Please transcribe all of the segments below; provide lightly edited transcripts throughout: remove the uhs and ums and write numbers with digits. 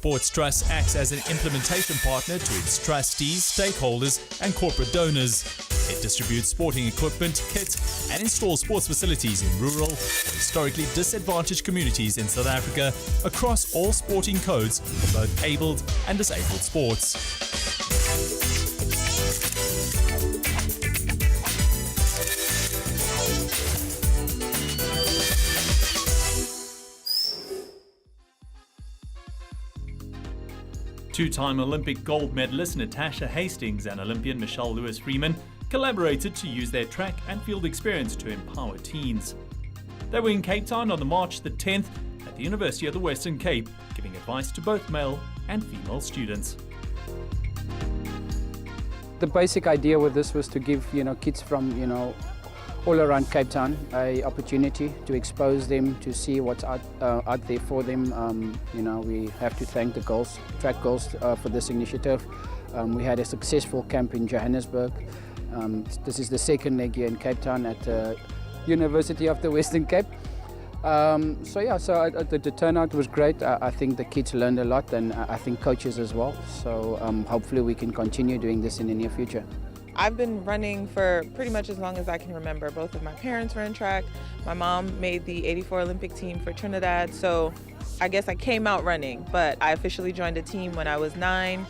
Sports Trust acts as an implementation partner to its trustees, stakeholders, and corporate donors. It distributes sporting equipment, kits, and installs sports facilities in rural or historically disadvantaged communities in South Africa across all sporting codes for both abled and disabled sports. Two-time Olympic gold medalist Natasha Hastings and Olympian Mechelle Freeman collaborated to use their track and field experience to empower teens. They were in Cape Town on March the 10th at the University of the Western Cape, giving advice to both male and female students. The basic idea with this was to give kids from all around Cape Town a opportunity to expose them, to see what's out there for them. We have to thank the TrackGirlz for this initiative. We had a successful camp in Johannesburg. This is the second leg here in Cape Town at the University of the Western Cape. The turnout was great. I think the kids learned a lot, and I think coaches as well. So hopefully we can continue doing this in the near future. I've been running for pretty much as long as I can remember. Both of my parents ran track. My mom made the '84 Olympic team for Trinidad, so I guess I came out running, but I officially joined a team when I was 9,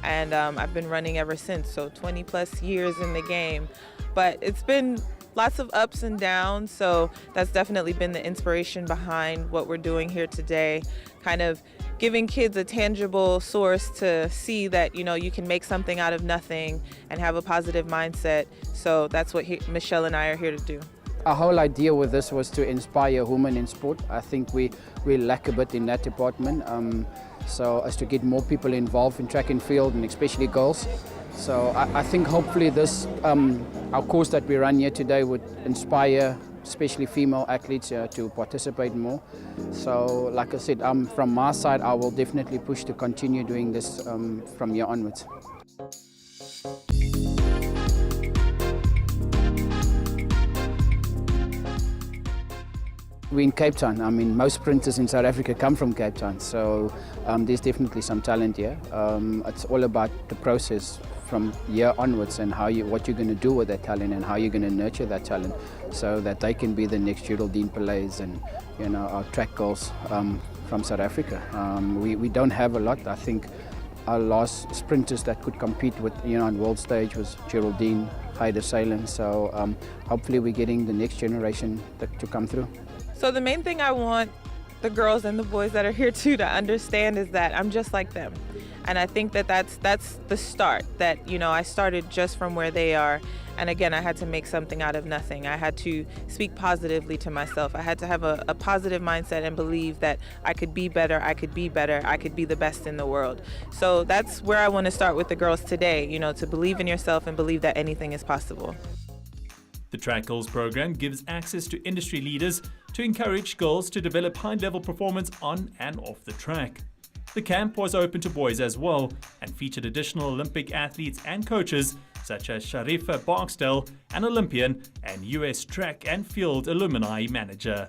and I've been running ever since, so 20 plus years in the game. But it's been lots of ups and downs, so that's definitely been the inspiration behind what we're doing here today, kind of giving kids a tangible source to see that you can make something out of nothing and have a positive mindset. So that's what Mechelle and I are here to do. Our whole idea with this was to inspire women in sport. I think we lack a bit in that department, so as to get more people involved in track and field, and especially girls. So I think hopefully this, our course that we run here today would inspire especially female athletes to participate more. So like I said, from my side, I will definitely push to continue doing this from here onwards. We're in Cape Town. I mean, most sprinters in South Africa come from Cape Town, so there's definitely some talent here. It's all about the process from here onwards and what you're going to do with that talent and how you're going to nurture that talent so that they can be the next Geraldine Pillais and our TrackGirlz from South Africa. We don't have a lot. I think our last sprinters that could compete with on world stage was Geraldine, Heide Seilen. So hopefully we're getting the next generation to come through. So the main thing I want the girls and the boys that are here too to understand is that I'm just like them. And I think that's the start, that I started just from where they are. And again, I had to make something out of nothing. I had to speak positively to myself. I had to have a positive mindset and believe that I could be better, I could be the best in the world. So that's where I want to start with the girls today, to believe in yourself and believe that anything is possible. The TrackGirlz program gives access to industry leaders to encourage girls to develop high-level performance on and off the track. The camp was open to boys as well and featured additional Olympic athletes and coaches such as Sharifa Barksdale, an Olympian and US track and field alumni manager.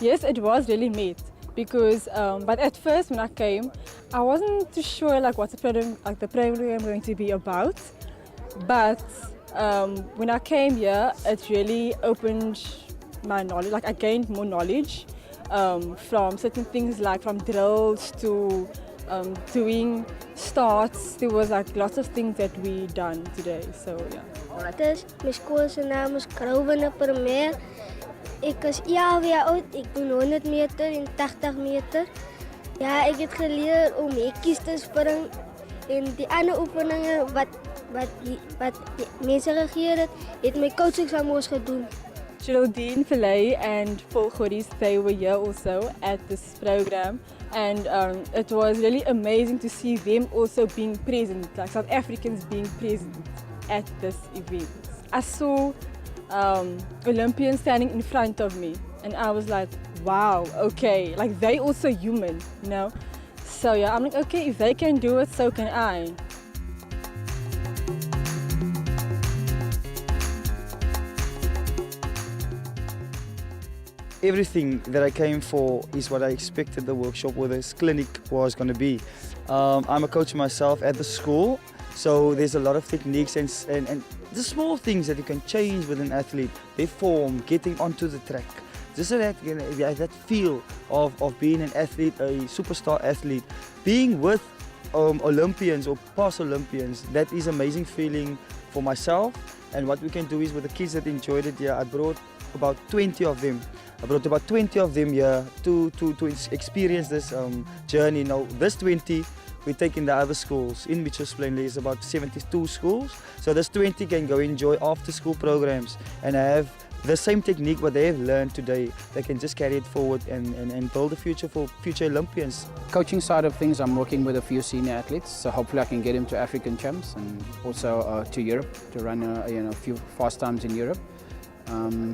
Yes, it was really neat because, but at first when I came, I wasn't too sure what the program going to be about. But when I came here, it really opened my knowledge. I gained more knowledge from certain things, from drills to doing starts. There was lots of things that we done today. So yeah. Dus mijn school se naam is Krouwene Primair. Ik is 11 jaar oud. Ik doe 100 meter en 80 meter. Ja, ik heb geleerd om hekjes te springen. En die andere oefeningen wat mensen gegeven heeft mijn coachexamens gedaan. Geraldine Pillais and Paul Goodies, they were here also at this program, and it was really amazing to see them also being present, South Africans being present at this event. I saw Olympians standing in front of me, and I was like, wow, okay, they also human, So yeah, I'm like, okay, if they can do it, so can I. everything that I came for is what I expected the workshop or this clinic was going to be. I'm a coach myself at the school, so there's a lot of techniques and the small things that you can change with an athlete, their form, getting onto the track. Just so that, you know, that feel of being an athlete, a superstar athlete, being with Olympians or past Olympians, that is amazing feeling for myself. And what we can do is with the kids that enjoyed it here, I brought about 20 of them. Here to experience this journey. Now this 20 we take in the other schools. In Mitchell's Plain there's about 72 schools. So this 20 can go enjoy after school programs and have the same technique what they have learned today. They can just carry it forward and build a future for future Olympians. Coaching side of things, I'm working with a few senior athletes, so hopefully I can get him to African champs and also to Europe to run a few fast times in Europe.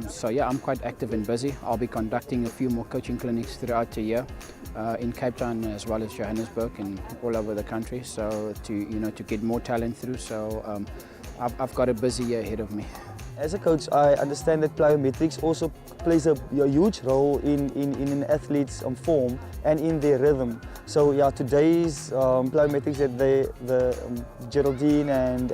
So yeah, I'm quite active and busy. I'll be conducting a few more coaching clinics throughout the year in Cape Town as well as Johannesburg and all over the country. So to get more talent through. So I've got a busy year ahead of me. As a coach, I understand that plyometrics also plays a huge role in an athlete's form and in their rhythm. So yeah, today's plyometrics that Geraldine and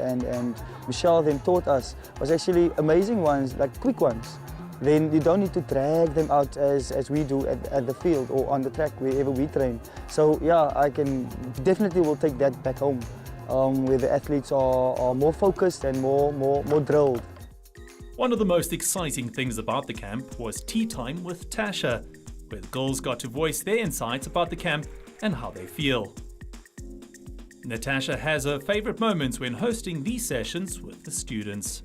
Mechelle then taught us was actually amazing ones, like quick ones. Then you don't need to drag them out as we do at the field or on the track wherever we train. So yeah, I can definitely will take that back home where the athletes are more focused and more drilled. One of the most exciting things about the camp was tea time with Tasha, where the girls got to voice their insights about the camp and how they feel. Natasha has her favorite moments when hosting these sessions with the students.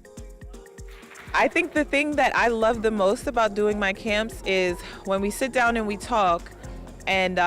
I think the thing that I love the most about doing my camps is when we sit down and we talk and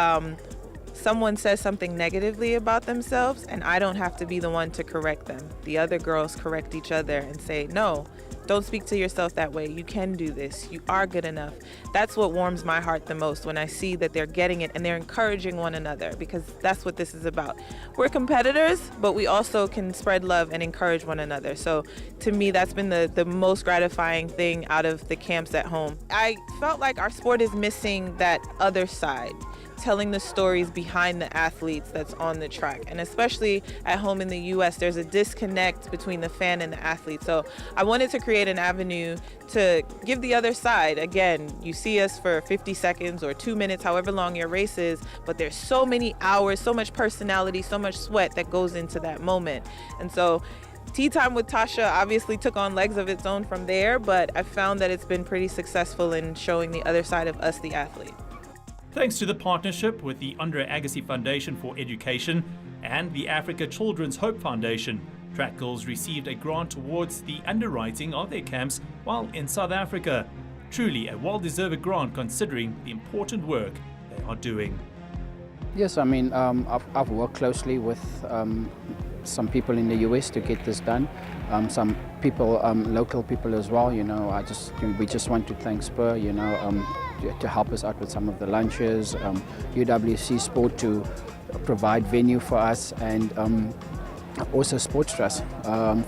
someone says something negatively about themselves and I don't have to be the one to correct them. The other girls correct each other and say, no, don't speak to yourself that way. You can do this. You are good enough. That's what warms my heart the most when I see that they're getting it and they're encouraging one another, because that's what this is about. We're competitors, but we also can spread love and encourage one another. So to me, that's been the most gratifying thing out of the camps at home. I felt like our sport is missing that other side, telling the stories behind the athletes that's on the track. And especially at home in the US, there's a disconnect between the fan and the athlete. So I wanted to create an avenue to give the other side. Again, you see us for 50 seconds or 2 minutes, however long your race is, but there's so many hours, so much personality, so much sweat that goes into that moment. And so Tea Time with Tasha obviously took on legs of its own from there, but I found that it's been pretty successful in showing the other side of us, the athlete. Thanks to the partnership with the Andre Agassi Foundation for Education and the Africa Children's Hope Foundation, TrackGirlz received a grant towards the underwriting of their camps while in South Africa. Truly a well-deserved grant considering the important work they are doing. Yes, I mean, I've worked closely with some people in the US to get this done. Some people, local people as well, we just want to thank Spur, to help us out with some of the lunches, UWC Sport to provide venue for us, and also Sports Trust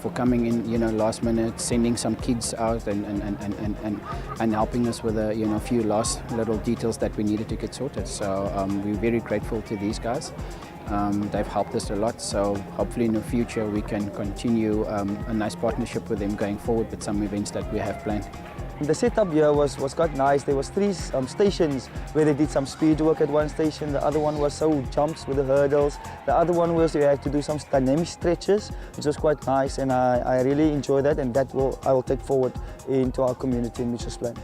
for coming in, last minute, sending some kids out and helping us with a few last little details that we needed to get sorted. So we're very grateful to these guys. They've helped us a lot, so hopefully in the future we can continue a nice partnership with them going forward with some events that we have planned. The setup here was quite nice. There was 3 stations where they did some speed work at one station. The other one was jumps with the hurdles. The other one was you had to do some dynamic stretches, which was quite nice, and I really enjoy that, and that I will take forward into our community in Mitchell's Plain.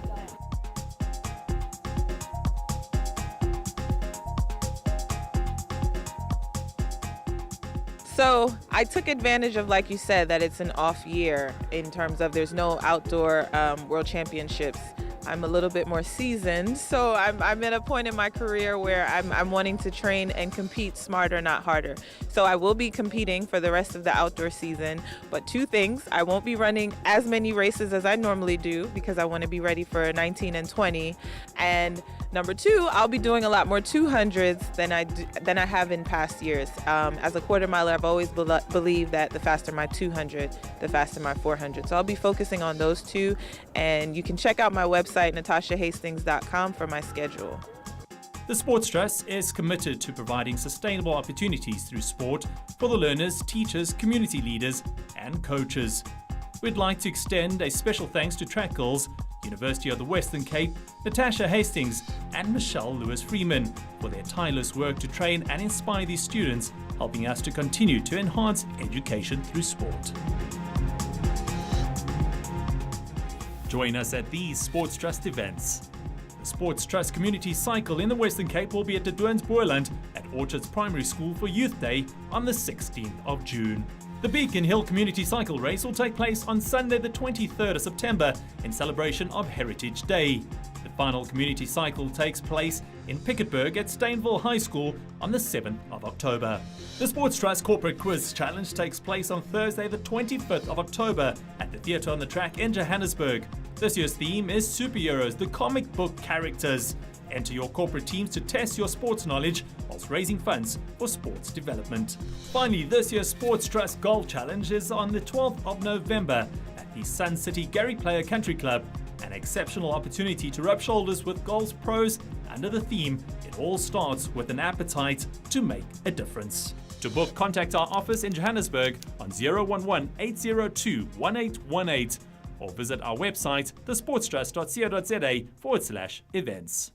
So I took advantage of, like you said, that it's an off year in terms of there's no outdoor world championships. I'm a little bit more seasoned, so I'm at a point in my career where I'm wanting to train and compete smarter, not harder. So I will be competing for the rest of the outdoor season, but 2 things: I won't be running as many races as I normally do because I want to be ready for 19 and 20, and number 2, I'll be doing a lot more 200s than I have in past years. As a quarter miler, I've always believed that the faster my 200, the faster my 400. So I'll be focusing on those 2, and you can check out my website website natashahastings.com for my schedule. The Sports Trust is committed to providing sustainable opportunities through sport for the learners, teachers, community leaders, and coaches. We'd like to extend a special thanks to TrackGirlz, University of the Western Cape, Natasha Hastings, and Mechelle Freeman for their tireless work to train and inspire these students, helping us to continue to enhance education through sport. Join us at these Sports Trust events. The Sports Trust Community Cycle in the Western Cape will be at the Doorns Boerland at Orchards Primary School for Youth Day on the 16th of June. The Beacon Hill Community Cycle Race will take place on Sunday the 23rd of September in celebration of Heritage Day. The final community cycle takes place in Piketberg at Stainville High School on the 7th of October. The Sports Trust Corporate Quiz Challenge takes place on Thursday the 25th of October at the Theatre on the Track in Johannesburg. This year's theme is Superheroes, the comic book characters. Enter your corporate teams to test your sports knowledge whilst raising funds for sports development. Finally, this year's Sports Trust Golf Challenge is on the 12th of November at the Sun City Gary Player Country Club. An exceptional opportunity to rub shoulders with golf's pros under the theme, it all starts with an appetite to make a difference. To book, contact our office in Johannesburg on 011-802-1818 or visit our website, thesportstrust.co.za/events.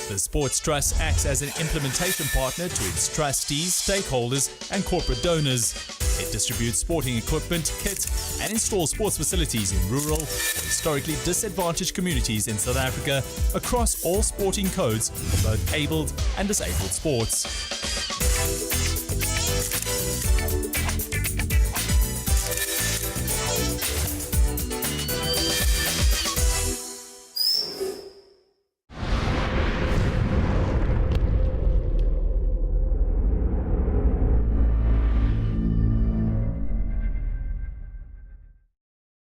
The Sports Trust acts as an implementation partner to its trustees, stakeholders, and corporate donors. It distributes sporting equipment, kit, and installs sports facilities in rural or historically disadvantaged communities in South Africa across all sporting codes for both abled and disabled sports.